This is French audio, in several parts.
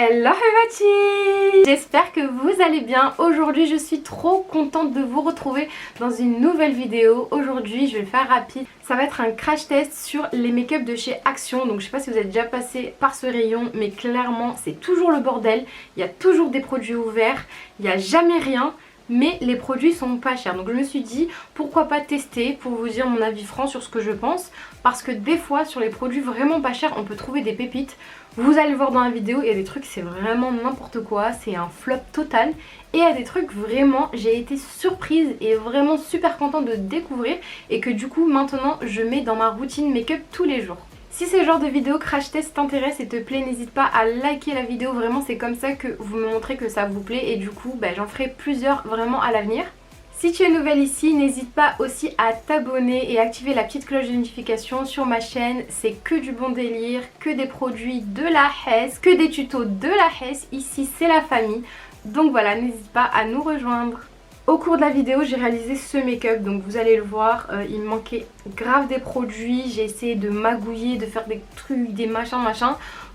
Hello everybody! J'espère que vous allez bien. Aujourd'hui je suis trop contente de vous retrouver dans une nouvelle vidéo. Aujourd'hui je vais le faire rapide. Ça va être un crash test sur les make-up de chez Action. Donc je sais pas si vous êtes déjà passé par ce rayon, mais clairement c'est toujours le bordel. Il y a toujours des produits ouverts, il n'y a jamais rien. Mais les produits sont pas chers, donc je me suis dit pourquoi pas tester pour vous dire mon avis franc sur ce que je pense, parce que des fois sur les produits vraiment pas chers on peut trouver des pépites. Vous allez le voir dans la vidéo, il y a des trucs c'est vraiment n'importe quoi, c'est un flop total, et il y a des trucs vraiment j'ai été surprise et vraiment super contente de découvrir et que du coup maintenant je mets dans ma routine make-up tous les jours. Si ce genre de vidéo crash test t'intéresse et te plaît, n'hésite pas à liker la vidéo, vraiment c'est comme ça que vous me montrez que ça vous plaît et du coup j'en ferai plusieurs vraiment à l'avenir. Si tu es nouvelle ici, n'hésite pas aussi à t'abonner et activer la petite cloche de notification sur ma chaîne. C'est que du bon délire, que des produits de la Hesse, que des tutos de la Hesse. Ici c'est la famille, donc voilà, n'hésite pas à nous rejoindre. Au cours de la vidéo j'ai réalisé ce make-up, donc vous allez le voir, il me manquait grave des produits, j'ai essayé de magouiller, de faire des trucs, des machins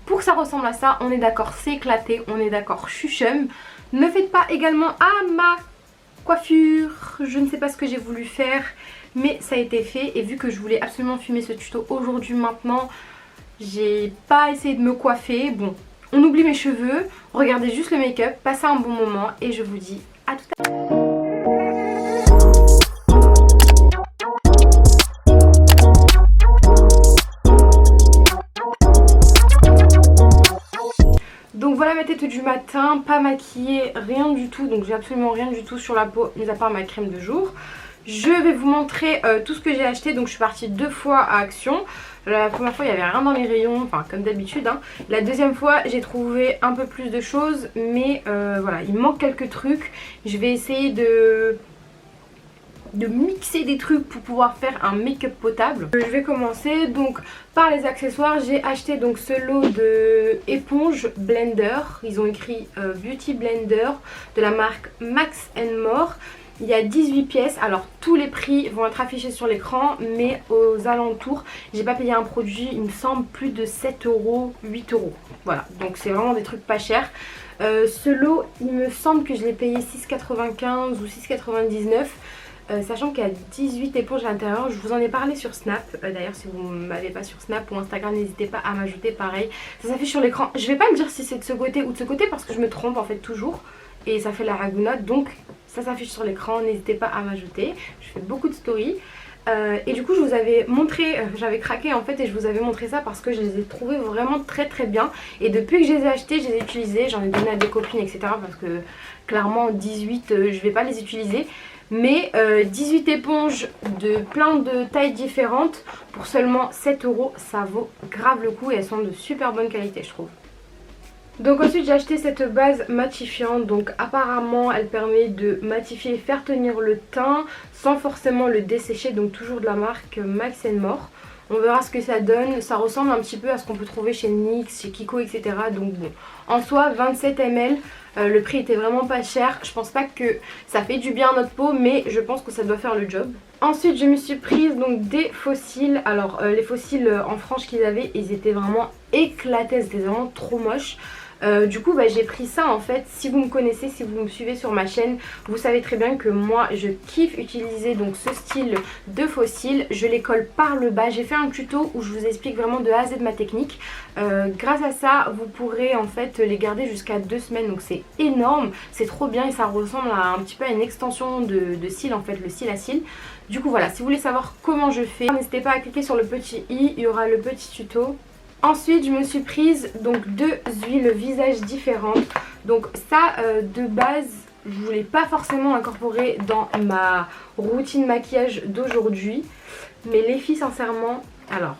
pour que ça ressemble à ça. On est d'accord, c'est éclaté, on est d'accord, chuchum. Ne faites pas également à ma coiffure, je ne sais pas ce que j'ai voulu faire, mais ça a été fait et vu que je voulais absolument filmer ce tuto aujourd'hui maintenant, j'ai pas essayé de me coiffer. Bon, on oublie mes cheveux, regardez juste le make-up, passez un bon moment et je vous dis à tout à l'heure. Donc voilà ma tête du matin, pas maquillée, rien du tout, donc j'ai absolument rien du tout sur la peau, mis à part ma crème de jour. Je vais vous montrer tout ce que j'ai acheté, donc je suis partie 2 fois à Action. La première fois il n'y avait rien dans les rayons, enfin comme d'habitude hein. La deuxième fois j'ai trouvé un peu plus de choses, mais voilà, il manque quelques trucs. Je vais essayer de mixer des trucs pour pouvoir faire un make-up potable. Je vais commencer donc par les accessoires. J'ai acheté donc ce lot de éponges blender, ils ont écrit Beauty Blender de la marque Max More. Il y a 18 pièces, alors tous les prix vont être affichés sur l'écran, mais aux alentours j'ai pas payé un produit, il me semble plus de 7 euros, 8 euros. Voilà, donc c'est vraiment des trucs pas chers. Ce lot il me semble que je l'ai payé 6,95 ou 6,99. Sachant qu'il y a 18 éponges à l'intérieur, je vous en ai parlé sur Snap. D'ailleurs si vous ne m'avez pas sur Snap ou Instagram, n'hésitez pas à m'ajouter, pareil. Ça s'affiche sur l'écran. Je vais pas me dire si c'est de ce côté ou de ce côté parce que je me trompe en fait toujours. Et ça fait la ragounade, donc ça s'affiche sur l'écran, n'hésitez pas à m'ajouter. Je fais beaucoup de stories. Et du coup je vous avais montré, j'avais craqué en fait et je vous avais montré ça parce que je les ai trouvés vraiment très très bien. Et depuis que je les ai achetés, je les ai utilisés, j'en ai donné à des copines etc. Parce que clairement 18 je vais pas les utiliser. Mais 18 éponges de plein de tailles différentes pour seulement 7 euros, ça vaut grave le coup et elles sont de super bonne qualité je trouve. Donc ensuite j'ai acheté cette base matifiante, donc apparemment elle permet de matifier et faire tenir le teint sans forcément le dessécher, donc toujours de la marque Max More. On verra ce que ça donne, ça ressemble un petit peu à ce qu'on peut trouver chez NYX, chez Kiko etc. Donc bon, en soi 27 ml, le prix était vraiment pas cher. Je pense pas que ça fait du bien à notre peau, mais je pense que ça doit faire le job. Ensuite je me suis prise donc des faux cils. Alors les faux cils en frange qu'ils avaient, ils étaient vraiment éclatés, c'était vraiment trop moche. Du coup j'ai pris ça en fait. Si vous me connaissez, si vous me suivez sur ma chaîne, vous savez très bien que moi je kiffe utiliser donc ce style de faux cils. Je les colle par le bas, j'ai fait un tuto où je vous explique vraiment de A à Z ma technique. Grâce à ça vous pourrez en fait les garder jusqu'à 2 semaines, donc c'est énorme, c'est trop bien et ça ressemble à un petit peu à une extension de cils en fait, le cil à cils. Du coup voilà, si vous voulez savoir comment je fais, n'hésitez pas à cliquer sur le petit i, il y aura le petit tuto. Ensuite je me suis prise donc 2 huiles visage différentes. Donc ça de base je voulais pas forcément incorporer dans ma routine maquillage d'aujourd'hui, mais les filles sincèrement, alors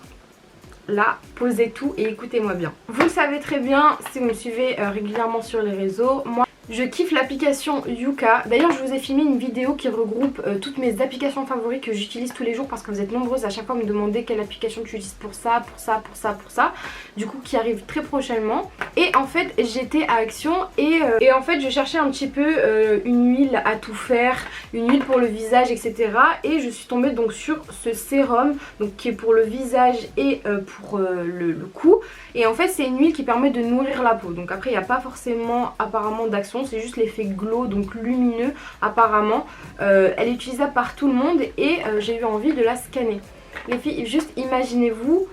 là posez tout et écoutez-moi bien. Vous le savez très bien si vous me suivez régulièrement sur les réseaux, moi Je kiffe l'application Yuka. D'ailleurs je vous ai filmé une vidéo qui regroupe toutes mes applications favorites que j'utilise tous les jours parce que vous êtes nombreuses à chaque fois à me demander quelle application tu utilises pour ça, pour ça, pour ça, pour ça. Du coup qui arrive très prochainement. Et en fait j'étais à Action et en fait je cherchais un petit peu une huile à tout faire, une huile pour le visage etc. Et je suis tombée donc sur ce sérum donc, qui est pour le visage et pour le cou. Et en fait c'est une huile qui permet de nourrir la peau. Donc après il n'y a pas forcément apparemment d'action, c'est juste l'effet glow, donc lumineux apparemment. Elle est utilisable par tout le monde et j'ai eu envie de la scanner. Les filles, juste imaginez-vous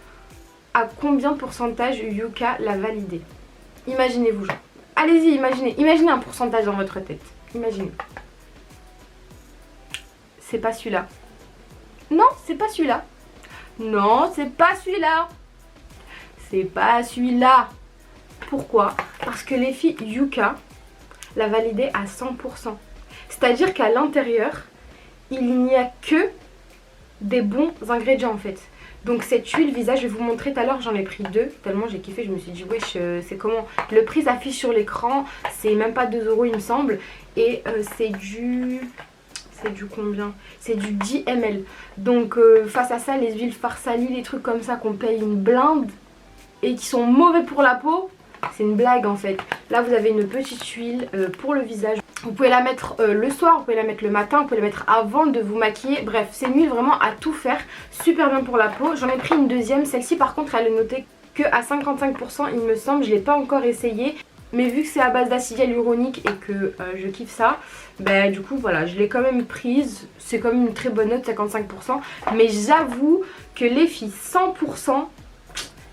à combien de pourcentage Yuka l'a validé. Imaginez-vous genre. Allez-y, imaginez un pourcentage dans votre tête. Imaginez. C'est pas celui-là. Non, c'est pas celui-là. Non, c'est pas celui-là. C'est pas celui-là. Pourquoi? Parce que les filles, Yuka l'a validé à 100%. C'est-à-dire qu'à l'intérieur, il n'y a que des bons ingrédients en fait. Donc cette huile visage, je vais vous montrer tout à l'heure, j'en ai pris 2, tellement j'ai kiffé, je me suis dit wesh, c'est comment? Le prix s'affiche sur l'écran, c'est même pas 2 € il me semble. Et c'est du combien? C'est du 10 ml. Donc face à ça, les huiles Farsali, les trucs comme ça qu'on paye une blinde et qui sont mauvais pour la peau, c'est une blague en fait. Là vous avez une petite huile pour le visage. Vous pouvez la mettre le soir, vous pouvez la mettre le matin, vous pouvez la mettre avant de vous maquiller. Bref, c'est une huile vraiment à tout faire, super bien pour la peau. J'en ai pris une deuxième, celle-ci par contre elle est notée que à 55% il me semble. Je ne l'ai pas encore essayé, mais vu que c'est à base d'acide hyaluronique et que je kiffe ça, bah du coup voilà, je l'ai quand même prise. C'est quand même une très bonne note, 55%. Mais j'avoue que les filles 100%,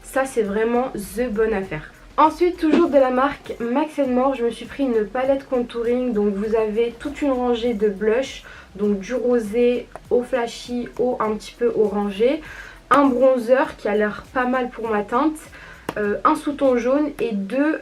ça c'est vraiment the bonne affaire. Ensuite, toujours de la marque Max More, je me suis pris une palette contouring. Donc vous avez toute une rangée de blush, donc du rosé au flashy, au un petit peu orangé, un bronzer qui a l'air pas mal pour ma teinte, un sous-ton jaune et 2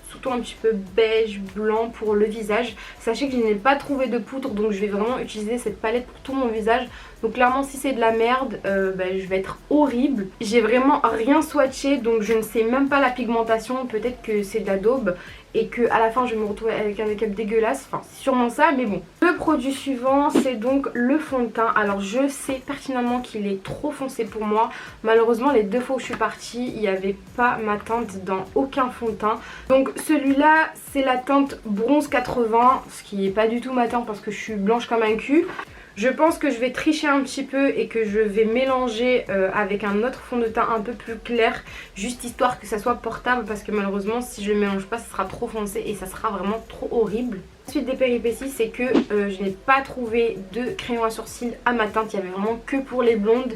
sous-tons un petit peu beige, blanc pour le visage. Sachez que je n'ai pas trouvé de poudre, donc je vais vraiment utiliser cette palette pour tout mon visage. Donc clairement si c'est de la merde, je vais être horrible. J'ai vraiment rien swatché, donc je ne sais même pas la pigmentation. Peut-être que c'est de la daube et que à la fin je vais me retrouver avec un make-up dégueulasse. Enfin c'est sûrement ça, mais bon. Le produit suivant c'est donc le fond de teint. Alors je sais pertinemment qu'il est trop foncé pour moi. Malheureusement les 2 fois où je suis partie, il n'y avait pas ma teinte dans aucun fond de teint. Donc celui-là c'est la teinte bronze 80, ce qui n'est pas du tout ma teinte parce que je suis blanche comme un cul. Je pense que je vais tricher un petit peu et que je vais mélanger avec un autre fond de teint un peu plus clair, juste histoire que ça soit portable, parce que malheureusement si je le mélange pas ça sera trop foncé et ça sera vraiment trop horrible. Ensuite des péripéties, c'est que je n'ai pas trouvé de crayon à sourcils à ma teinte, il y avait vraiment que pour les blondes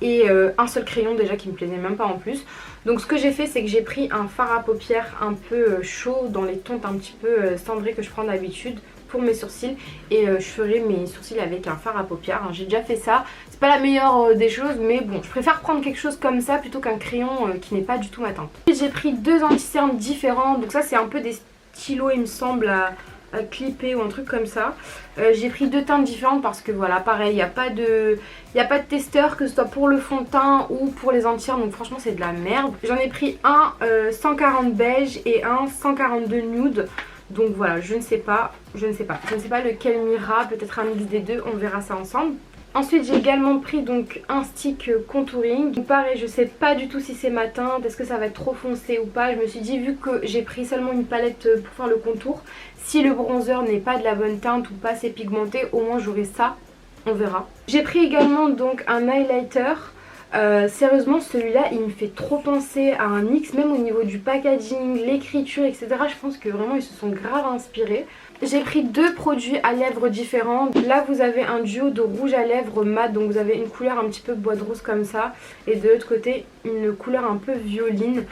et un seul crayon déjà qui me plaisait même pas en plus. Donc ce que j'ai fait c'est que j'ai pris un fard à paupières un peu chaud dans les tons un petit peu cendrés que je prends d'habitude pour mes sourcils et je ferai mes sourcils avec un fard à paupières. J'ai déjà fait ça, c'est pas la meilleure des choses mais bon je préfère prendre quelque chose comme ça plutôt qu'un crayon qui n'est pas du tout ma teinte. J'ai pris 2 anti-cernes différents, donc ça c'est un peu des stylos il me semble à clipper ou un truc comme ça. J'ai pris 2 teintes différentes parce que voilà pareil il n'y a pas de testeur, que ce soit pour le fond de teint ou pour les anti-cernes, donc franchement c'est de la merde. J'en ai pris un 140 beige et un 142 nude. Donc voilà, je ne sais pas lequel m'ira, peut-être un mix des deux, on verra ça ensemble. Ensuite j'ai également pris donc un stick contouring. Donc pareil, je sais pas du tout si c'est ma teinte, est-ce que ça va être trop foncé ou pas. Je me suis dit vu que j'ai pris seulement une palette pour faire le contour, si le bronzer n'est pas de la bonne teinte ou pas assez pigmenté, au moins j'aurai ça, on verra. J'ai pris également donc un highlighter. Sérieusement celui-là il me fait trop penser à un NYX, même au niveau du packaging, l'écriture etc. Je pense que vraiment ils se sont grave inspirés. J'ai pris 2 produits à lèvres différents. Là vous avez un duo de rouge à lèvres mat, donc vous avez une couleur un petit peu bois de rose comme ça, et de l'autre côté une couleur un peu violine.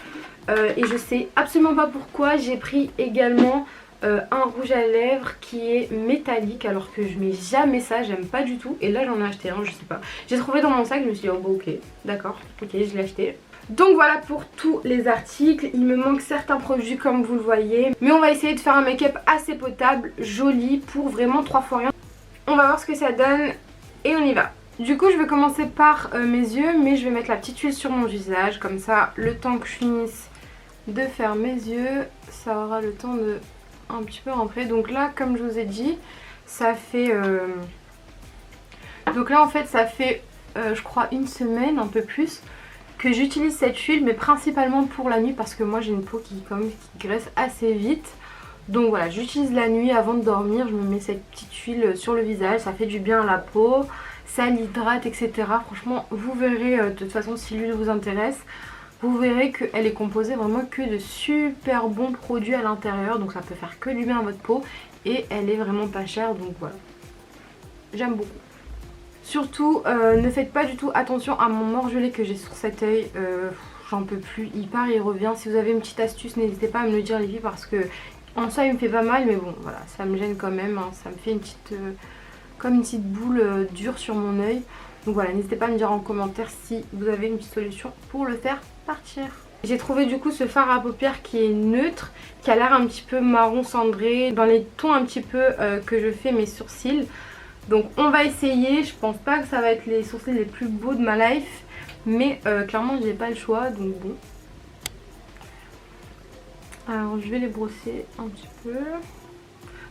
Et je sais absolument pas pourquoi j'ai pris également un rouge à lèvres qui est métallique, alors que je mets jamais ça, j'aime pas du tout. Et là j'en ai acheté un, je sais pas, j'ai trouvé dans mon sac, je me suis dit oh bon ok, d'accord, ok je l'ai acheté. Donc voilà pour tous les articles, il me manque certains produits comme vous le voyez, mais on va essayer de faire un make-up assez potable, joli, pour vraiment 3 fois rien. On va voir ce que ça donne et on y va. Du coup je vais commencer par mes yeux, mais je vais mettre la petite huile sur mon visage, comme ça le temps que je finisse de faire mes yeux, ça aura le temps de un petit peu rentré. Donc là, comme je vous ai dit, ça fait... Donc là en fait ça fait je crois une semaine, un peu plus, que j'utilise cette huile, mais principalement pour la nuit parce que moi j'ai une peau qui graisse assez vite. Donc voilà, j'utilise la nuit avant de dormir, je me mets cette petite huile sur le visage, ça fait du bien à la peau, ça l'hydrate, etc. Franchement, vous verrez, de toute façon si l'huile vous intéresse, vous verrez qu'elle est composée vraiment que de super bons produits à l'intérieur. Donc ça peut faire que du bien à votre peau et elle est vraiment pas chère, donc voilà. J'aime beaucoup. Surtout, ne faites pas du tout attention à mon morgelet que j'ai sur cet œil. J'en peux plus, il part, il revient. Si vous avez une petite astuce, n'hésitez pas à me le dire les filles, parce que en soi il me fait pas mal, mais bon voilà, ça me gêne quand même, hein. Ça me fait une petite, comme une petite boule dure sur mon œil. Donc voilà, n'hésitez pas à me dire en commentaire si vous avez une petite solution pour le faire partir. J'ai trouvé du coup ce fard à paupières qui est neutre, qui a l'air un petit peu marron cendré, dans les tons un petit peu que je fais mes sourcils. Donc on va essayer, je pense pas que ça va être les sourcils les plus beaux de ma life, mais clairement j'ai pas le choix, donc bon. Alors je vais les brosser un petit peu.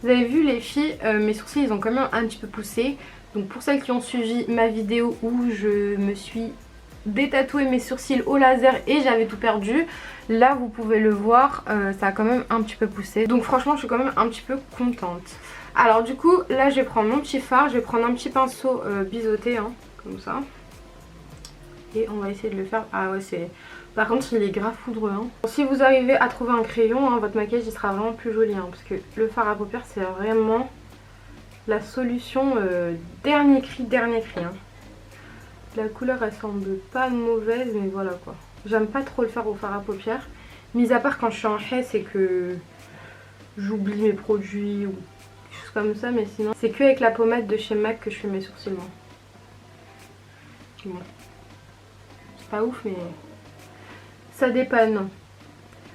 Vous avez vu les filles, mes sourcils ils ont quand même un petit peu poussé. Donc pour celles qui ont suivi ma vidéo où je me suis détatoué mes sourcils au laser et j'avais tout perdu, là vous pouvez le voir, ça a quand même un petit peu poussé. Donc franchement je suis quand même un petit peu contente. Alors du coup là je vais prendre mon petit fard, je vais prendre un petit pinceau biseauté, hein, comme ça. Et on va essayer de le faire. Ah ouais, c'est... Par contre il est grave foudreux, hein. Si vous arrivez à trouver un crayon, hein, votre maquillage il sera vraiment plus joli, hein, parce que le fard à paupières c'est vraiment la solution dernier cri, hein. La couleur elle semble pas mauvaise, mais voilà quoi. J'aime pas trop le faire au fard à paupières. Mis à part quand je suis en haie, c'est que j'oublie mes produits ou quelque chose comme ça, mais sinon c'est que avec la pommade de chez MAC que je fais mes sourcils moi. Bon. C'est pas ouf mais ça dépanne.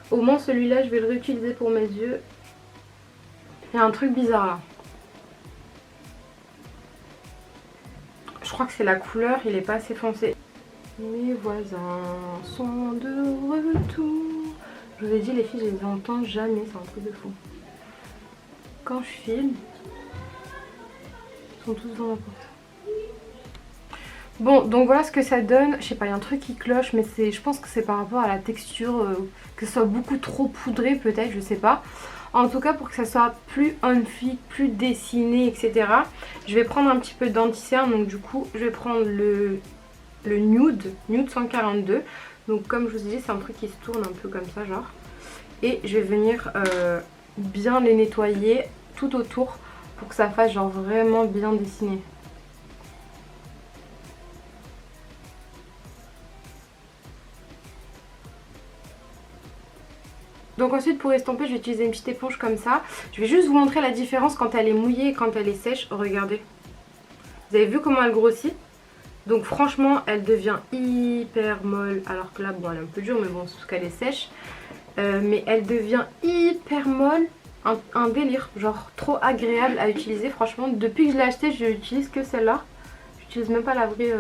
Au moins celui-là je vais le réutiliser pour mes yeux. Il y a un truc bizarre là. Je crois que c'est la couleur, il est pas assez foncé. Mes voisins sont de retour. Je vous ai dit les filles, je les entends jamais, c'est un truc de fou. Quand je filme, ils sont tous dans la porte. Bon, donc voilà ce que ça donne. Je sais pas, il y a un truc qui cloche, mais je pense que c'est par rapport à la texture, que ce soit beaucoup trop poudré peut-être, je sais pas. En tout cas, pour que ça soit plus on-fleek, plus dessiné, etc. Je vais prendre un petit peu d'anti-cerne. Donc du coup, je vais prendre le Nude 142. Donc comme je vous ai dit, c'est un truc qui se tourne un peu comme ça, genre. Et je vais venir bien les nettoyer tout autour pour que ça fasse genre vraiment bien dessiné. Donc ensuite pour estomper je vais utiliser une petite éponge comme ça. Je vais juste vous montrer la différence quand elle est mouillée et quand elle est sèche. Regardez. Vous avez vu comment elle grossit? Donc franchement elle devient hyper molle. Alors que là bon elle est un peu dure mais bon c'est parce qu'elle est sèche. Mais elle devient hyper molle. Un délire. Genre trop agréable à utiliser. Franchement depuis que je l'ai achetée je n'utilise que celle-là. J'utilise même pas la vraie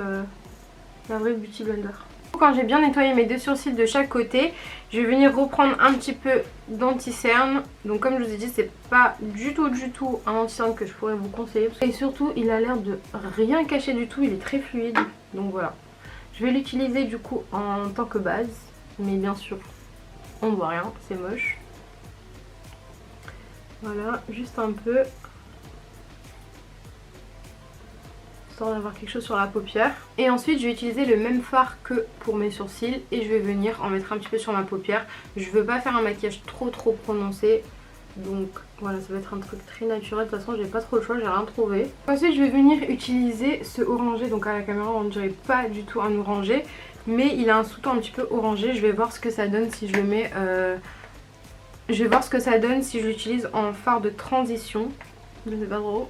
Beauty Blender. Quand j'ai bien nettoyé mes deux sourcils de chaque côté, je vais venir reprendre un petit peu d'anti-cerne. Donc comme je vous ai dit, c'est pas du tout un anti-cerne que je pourrais vous conseiller. Et surtout, il a l'air de rien cacher du tout, il est très fluide. Donc voilà. Je vais l'utiliser du coup en tant que base. Mais bien sûr, on ne voit rien, c'est moche. Voilà, juste un peu. Histoire d'avoir quelque chose sur la paupière. Et ensuite je vais utiliser le même fard que pour mes sourcils et je vais venir en mettre un petit peu sur ma paupière. Je veux pas faire un maquillage trop prononcé, donc voilà, ça va être un truc très naturel. De toute façon j'ai pas trop le choix, j'ai rien trouvé. Ensuite je vais venir utiliser ce orangé. Donc à la caméra on ne dirait pas du tout un orangé, mais il a un sous-ton un petit peu orangé. Je vais voir ce que ça donne si je le mets je vais voir ce que ça donne si je l'utilise en fard de transition. Je sais pas trop.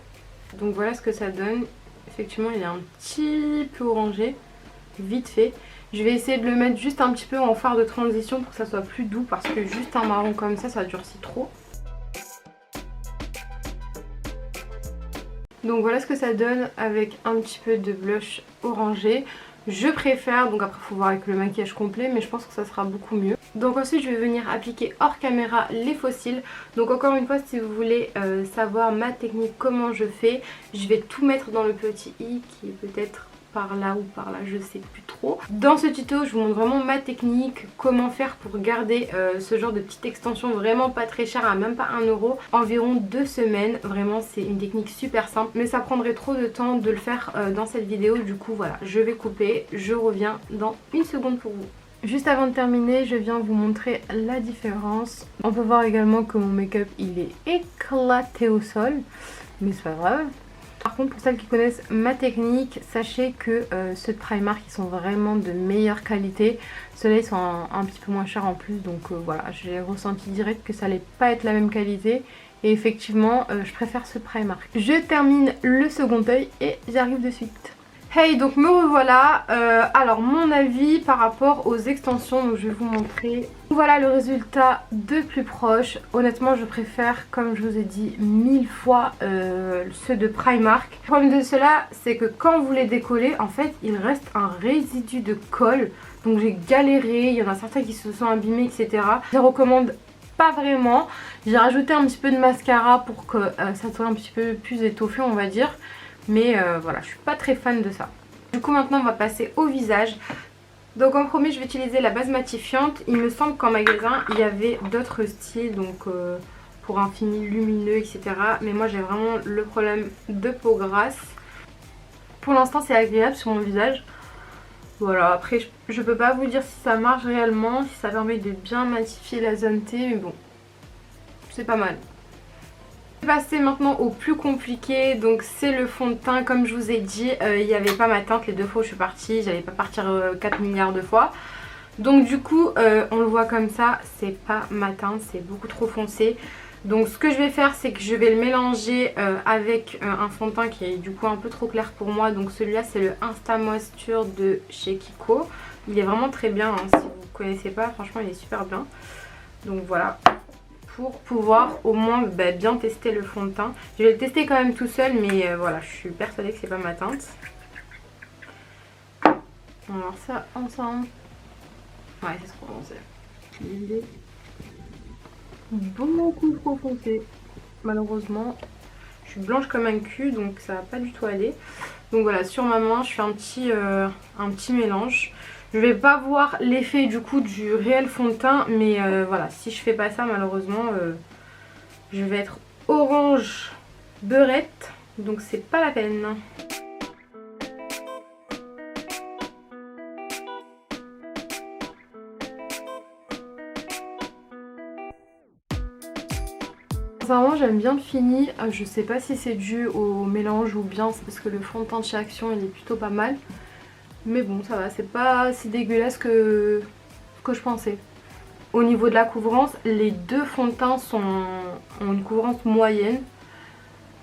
Donc voilà ce que ça donne. Effectivement il est un petit peu orangé, vite fait. Je vais essayer de le mettre juste un petit peu en fard de transition pour que ça soit plus doux, parce que juste un marron comme ça durcit trop. Donc voilà ce que ça donne avec un petit peu de blush orangé. Je préfère, donc après il faut voir avec le maquillage complet, mais je pense que ça sera beaucoup mieux. Donc ensuite je vais venir appliquer hors caméra les faux cils. Donc encore une fois, si vous voulez savoir ma technique, comment je fais, je vais tout mettre dans le petit i qui est peut-être par là ou par là, je sais plus trop. Dans ce tuto je vous montre vraiment ma technique, comment faire pour garder ce genre de petite extension vraiment pas très chère, à même pas 1 euro, environ 2 semaines. Vraiment c'est une technique super simple, mais ça prendrait trop de temps de le faire dans cette vidéo. Du coup voilà, je vais couper, je reviens dans une seconde pour vous. Juste avant de terminer, je viens vous montrer la différence. On peut voir également que mon make-up il est éclaté au sol, mais c'est pas grave. Par contre, pour celles qui connaissent ma technique, sachez que ceux de Primark ils sont vraiment de meilleure qualité. Ceux-là ils sont un petit peu moins chers en plus, donc voilà, j'ai ressenti direct que ça allait pas être la même qualité. Et effectivement, je préfère ceux de Primark. Je termine le second œil et j'arrive de suite. Hey, donc me revoilà. Alors mon avis par rapport aux extensions, donc je vais vous montrer. Voilà le résultat de plus proche. Honnêtement je préfère, comme je vous ai dit 1000 fois, ceux de Primark. Le problème de cela c'est que quand vous les décollez, en fait il reste un résidu de colle. Donc j'ai galéré, il y en a certains qui se sont abîmés, etc. Je les recommande pas vraiment. J'ai rajouté un petit peu de mascara pour que ça soit un petit peu plus étoffé, on va dire. Mais voilà, je suis pas très fan de ça. Du coup maintenant on va passer au visage. Donc en premier je vais utiliser la base matifiante. Il me semble qu'en magasin il y avait d'autres styles, donc pour un fini lumineux, etc. Mais moi j'ai vraiment le problème de peau grasse. Pour l'instant c'est agréable sur mon visage. Voilà, après je peux pas vous dire si ça marche réellement, si ça permet de bien matifier la zone T, mais bon, c'est pas mal. Je vais passer maintenant au plus compliqué, donc c'est le fond de teint. Comme je vous ai dit, il n'y avait pas ma teinte les 2 fois où je suis partie, j'allais pas partir 4 milliards de fois. Donc du coup on le voit comme ça, c'est pas ma teinte, c'est beaucoup trop foncé. Donc ce que je vais faire c'est que je vais le mélanger avec un fond de teint qui est du coup un peu trop clair pour moi. Donc celui-là c'est le Insta Moisture de chez Kiko. Il est vraiment très bien, hein. Si vous ne connaissez pas, franchement il est super bien. Donc voilà, pour pouvoir au moins bien tester le fond de teint. Je vais le tester quand même tout seul, mais voilà, je suis persuadée que c'est pas ma teinte. On va voir ça ensemble. Ouais, c'est trop foncé. Il est beaucoup trop foncé. Malheureusement, je suis blanche comme un cul, donc ça va pas du tout aller. Donc voilà, sur ma main, je fais un petit mélange. Je vais pas voir l'effet du coup du réel fond de teint, mais voilà, si je fais pas ça malheureusement, je vais être orange beurette, donc c'est pas la peine. Sincèrement j'aime bien le fini, je sais pas si c'est dû au mélange ou bien c'est parce que le fond de teint de chez Action il est plutôt pas mal. Mais bon, ça va, c'est pas si dégueulasse que je pensais. Au niveau de la couvrance, les 2 fonds de teint ont une couvrance moyenne.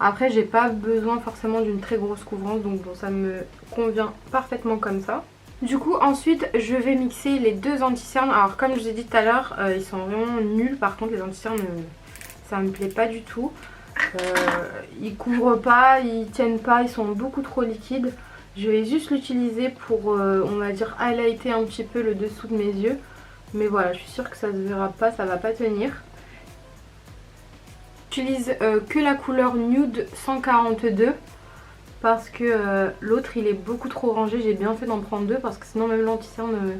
Après, j'ai pas besoin forcément d'une très grosse couvrance, donc bon, ça me convient parfaitement comme ça. Du coup, ensuite, je vais mixer les 2 anti-cernes. Alors, comme je vous ai dit tout à l'heure, ils sont vraiment nuls. Par contre, les anti-cernes, ça me plaît pas du tout. Ils couvrent pas, ils tiennent pas, ils sont beaucoup trop liquides. Je vais juste l'utiliser pour, on va dire, highlighter un petit peu le dessous de mes yeux. Mais voilà, je suis sûre que ça se verra pas, ça va pas tenir. J'utilise que la couleur Nude 142 parce que l'autre il est beaucoup trop rangé. J'ai bien fait d'en prendre 2 parce que sinon même l'anti-cerne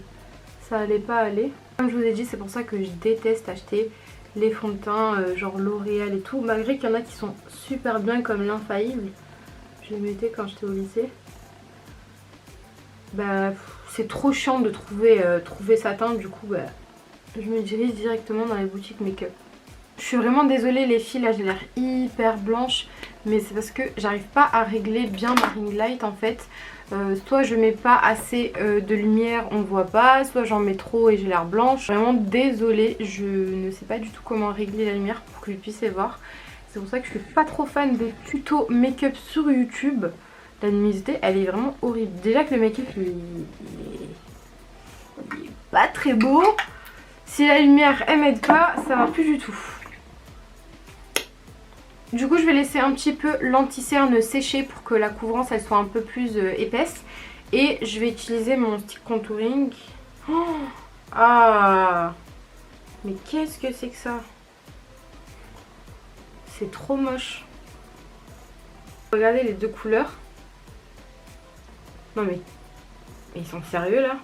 ça allait pas aller. Comme je vous ai dit, c'est pour ça que je déteste acheter les fonds de teint genre L'Oréal et tout. Malgré qu'il y en a qui sont super bien comme l'Infaillible. Je les mettais quand j'étais au lycée. C'est trop chiant de trouver sa teinte, du coup je me dirige directement dans les boutiques make-up. Je suis vraiment désolée les filles, là j'ai l'air hyper blanche, mais c'est parce que j'arrive pas à régler bien ma ring light en fait. Soit je mets pas assez de lumière, on voit pas, soit j'en mets trop et j'ai l'air blanche. Vraiment désolée, je ne sais pas du tout comment régler la lumière pour que vous puissiez voir. C'est pour ça que je suis pas trop fan des tutos make-up sur YouTube. La luminosité elle est vraiment horrible. Déjà que le make-up il est pas très beau. Si la lumière elle m'aide pas, ça va plus du tout. Du coup je vais laisser un petit peu l'anti-cerne sécher pour que la couvrance elle soit un peu plus épaisse. Et je vais utiliser mon stick contouring. Oh, ah, mais qu'est-ce que c'est que ça? C'est trop moche. Regardez les deux couleurs. Non mais ils sont sérieux là?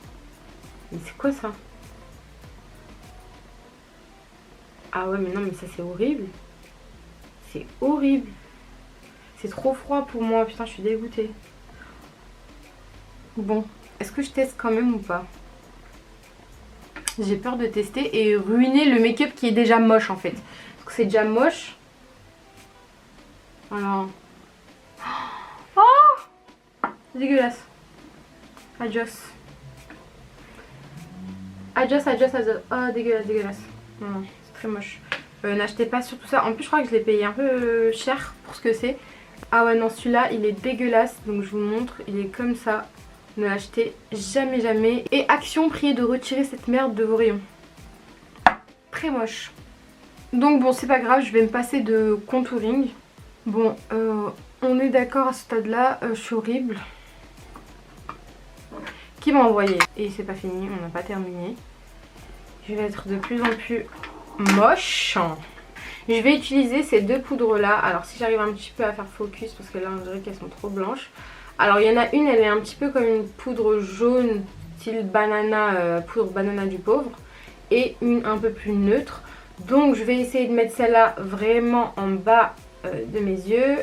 Mais c'est quoi ça? Ah ouais mais non mais ça c'est horrible. C'est horrible. C'est trop froid pour moi. Putain je suis dégoûtée. Bon, est-ce que je teste quand même ou pas? J'ai peur de tester et ruiner le make-up qui est déjà moche en fait. Parce que c'est déjà moche. Voilà. Oh, dégueulasse. Adios. Adios. Oh dégueulasse, dégueulasse. Non, c'est très moche. N'achetez pas surtout ça. En plus je crois que je l'ai payé un peu cher pour ce que c'est. Ah ouais non celui-là il est dégueulasse. Donc je vous montre, il est comme ça. Ne l'achetez jamais jamais. Et action, priez de retirer cette merde de vos rayons. Très moche. Donc bon c'est pas grave, je vais me passer de contouring. Bon on est d'accord à ce stade là, je suis horrible. Qui m'a envoyé? Et c'est pas fini, on n'a pas terminé. Je vais être de plus en plus moche. Je vais utiliser ces deux poudres là. Alors si j'arrive un petit peu à faire focus parce que là on dirait qu'elles sont trop blanches. Alors il y en a une, elle est un petit peu comme une poudre jaune style banana, poudre banana du pauvre. Et une un peu plus neutre. Donc je vais essayer de mettre celle-là vraiment en bas de mes yeux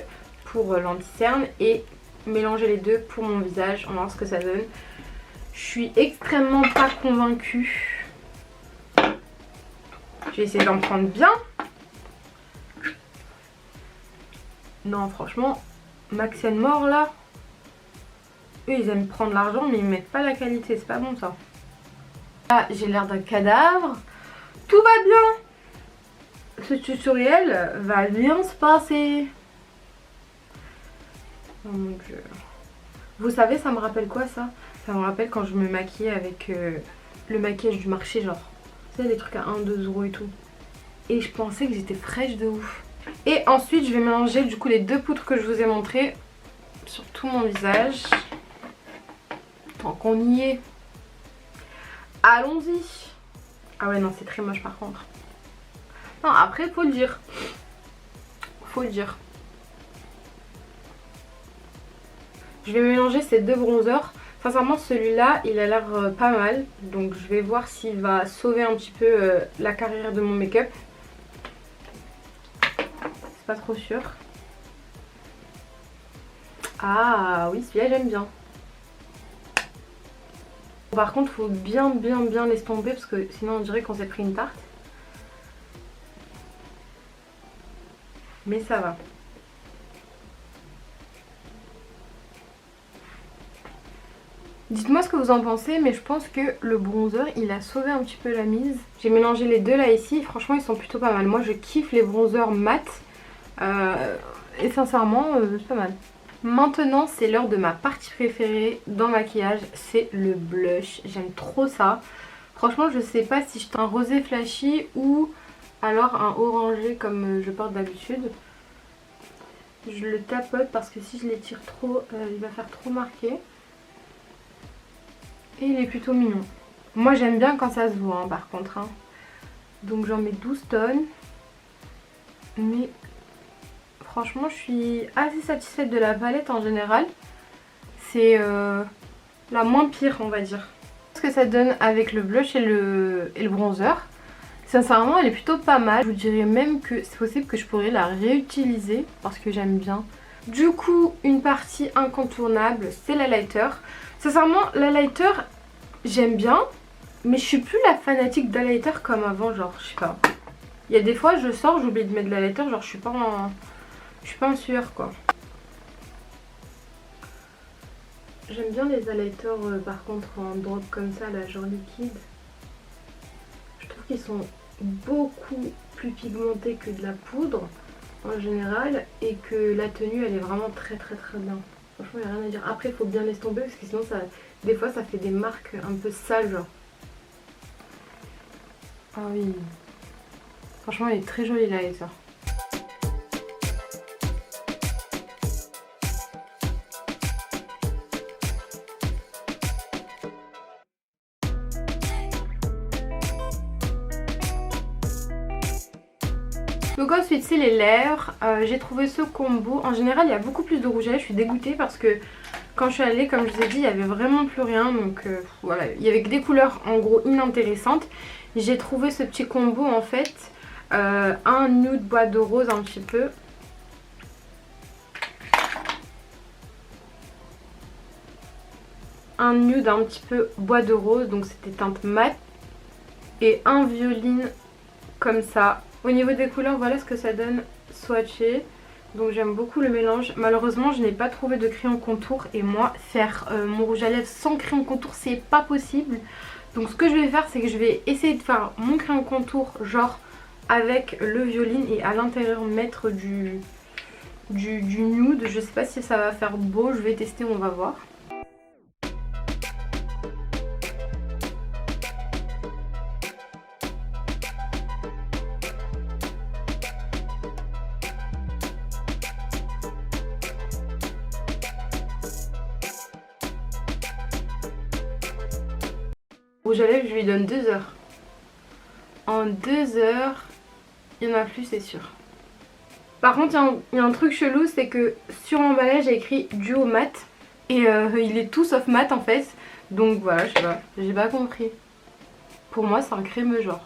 pour l'anti-cerne. Et mélanger les deux pour mon visage. On va voir ce que ça donne. Je suis extrêmement pas convaincue. Je vais essayer d'en prendre bien. Non franchement, Max & More là. Eux ils aiment prendre l'argent mais ils mettent pas la qualité, c'est pas bon ça. Là j'ai l'air d'un cadavre. Tout va bien. Ce tutoriel va bien se passer. Oh mon dieu. Vous savez ça me rappelle quoi ça? Ça me rappelle quand je me maquillais avec le maquillage du marché genre. Tu sais des trucs à 1-2 € et tout. Et je pensais que j'étais fraîche de ouf. Et ensuite je vais mélanger du coup les deux poudres que je vous ai montrées sur tout mon visage. Tant qu'on y est. Allons-y. Ah ouais non c'est très moche par contre. Non après faut le dire. Faut le dire. Je vais mélanger ces deux bronzers. Sincèrement celui-là il a l'air pas mal. Donc je vais voir s'il va sauver un petit peu la carrière de mon make-up. C'est pas trop sûr. Ah oui celui-là j'aime bien. Par contre faut bien l'estomper parce que sinon on dirait qu'on s'est pris une tarte. Mais ça va. Dites-moi ce que vous en pensez, mais je pense que le bronzer il a sauvé un petit peu la mise. J'ai mélangé les deux là ici, franchement ils sont plutôt pas mal. Moi je kiffe les bronzers mat et sincèrement c'est pas mal. Maintenant c'est l'heure de ma partie préférée dans le maquillage, c'est le blush. J'aime trop ça. Franchement je sais pas si je un rosé flashy ou alors un orangé comme je porte d'habitude. Je le tapote parce que si je l'étire trop il va faire trop marqué. Et il est plutôt mignon. Moi j'aime bien quand ça se voit hein, par contre. Hein. Donc j'en mets 12 tonnes. Mais franchement je suis assez satisfaite de la palette en général. C'est la moins pire on va dire. Ce que ça donne avec le blush et le bronzer. Sincèrement elle est plutôt pas mal. Je vous dirais même que c'est possible que je pourrais la réutiliser parce que j'aime bien. Du coup une partie incontournable c'est la lighter. Sincèrement la lighter j'aime bien. Mais je suis plus la fanatique de la lighter comme avant genre je sais pas. Il y a des fois je sors j'oublie de mettre de la lighter genre je suis pas en sueur quoi. J'aime bien les highlighters par contre en drop comme ça là genre liquide. Je trouve qu'ils sont beaucoup plus pigmentés que de la poudre en général et que la tenue elle est vraiment très bien. Franchement il n'y a rien à dire. Après il faut bien l'estomper parce que sinon ça, des fois ça fait des marques un peu sales genre. Ah oui. Franchement il est très joli là ça. Donc ensuite c'est les lèvres, j'ai trouvé ce combo. En général il y a beaucoup plus de rouge à lèvres, je suis dégoûtée parce que quand je suis allée, comme je vous ai dit, il n'y avait vraiment plus rien. Donc voilà, il y avait que des couleurs en gros inintéressantes. J'ai trouvé ce petit combo en fait, un nude bois de rose un petit peu. Un nude un petit peu bois de rose, donc c'était teinte mat. Et un violine comme ça. Au niveau des couleurs, voilà ce que ça donne swatché. Donc j'aime beaucoup le mélange. Malheureusement je n'ai pas trouvé de crayon contour. Et moi faire mon rouge à lèvres sans crayon contour c'est pas possible. Donc ce que je vais faire c'est que je vais essayer de faire mon crayon contour genre avec le violine. Et à l'intérieur mettre du nude. Je sais pas si ça va faire beau, je vais tester, on va voir. Rouge à lèvres, je lui donne 2 heures. En 2 heures, il y en a plus, c'est sûr. Par contre, il y a un truc chelou, c'est que sur l'emballage, j'ai écrit duo mat. Et il est tout sauf mat en fait. Donc voilà, je sais pas, j'ai pas compris. Pour moi, c'est un crémeux genre.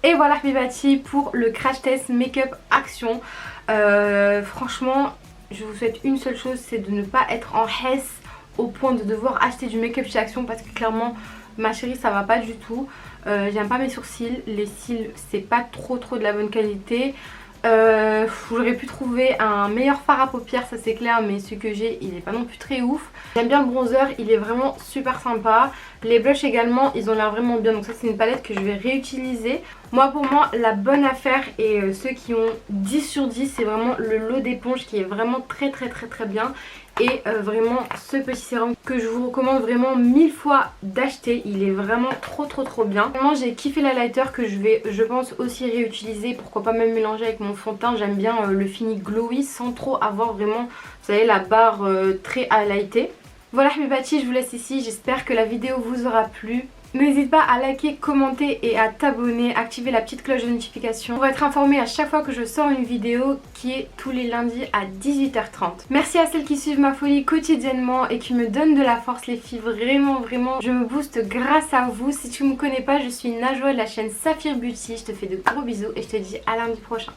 Et voilà Bibati pour le crash test make-up action. Franchement, je vous souhaite une seule chose, c'est de ne pas être en hesse au point de devoir acheter du make-up chez Action parce que clairement, ma chérie, ça va pas du tout. J'aime pas mes sourcils, les cils, c'est pas trop de la bonne qualité. J'aurais pu trouver un meilleur fard à paupières, ça c'est clair, mais celui que j'ai il est pas non plus très ouf. J'aime bien le bronzer, il est vraiment super sympa. Les blushs également, ils ont l'air vraiment bien, donc ça c'est une palette que je vais réutiliser. Pour moi la bonne affaire et ceux qui ont 10 sur 10, c'est vraiment le lot d'éponge qui est vraiment très bien. Et vraiment ce petit sérum que je vous recommande vraiment 1000 fois d'acheter. Il est vraiment trop bien. Vraiment j'ai kiffé l'highlighter que je vais je pense aussi réutiliser. Pourquoi pas même mélanger avec mon fond de teint. J'aime bien le fini glowy sans trop avoir vraiment, vous savez, la barre très highlightée. Voilà Bibati, je vous laisse ici. J'espère que la vidéo vous aura plu. N'hésite pas à liker, commenter et à t'abonner, activer la petite cloche de notification pour être informé à chaque fois que je sors une vidéo qui est tous les lundis à 18h30. Merci à celles qui suivent ma folie quotidiennement et qui me donnent de la force les filles, vraiment je me booste grâce à vous. Si tu ne me connais pas, je suis Najwa de la chaîne Saphir Beauty, je te fais de gros bisous et je te dis à lundi prochain.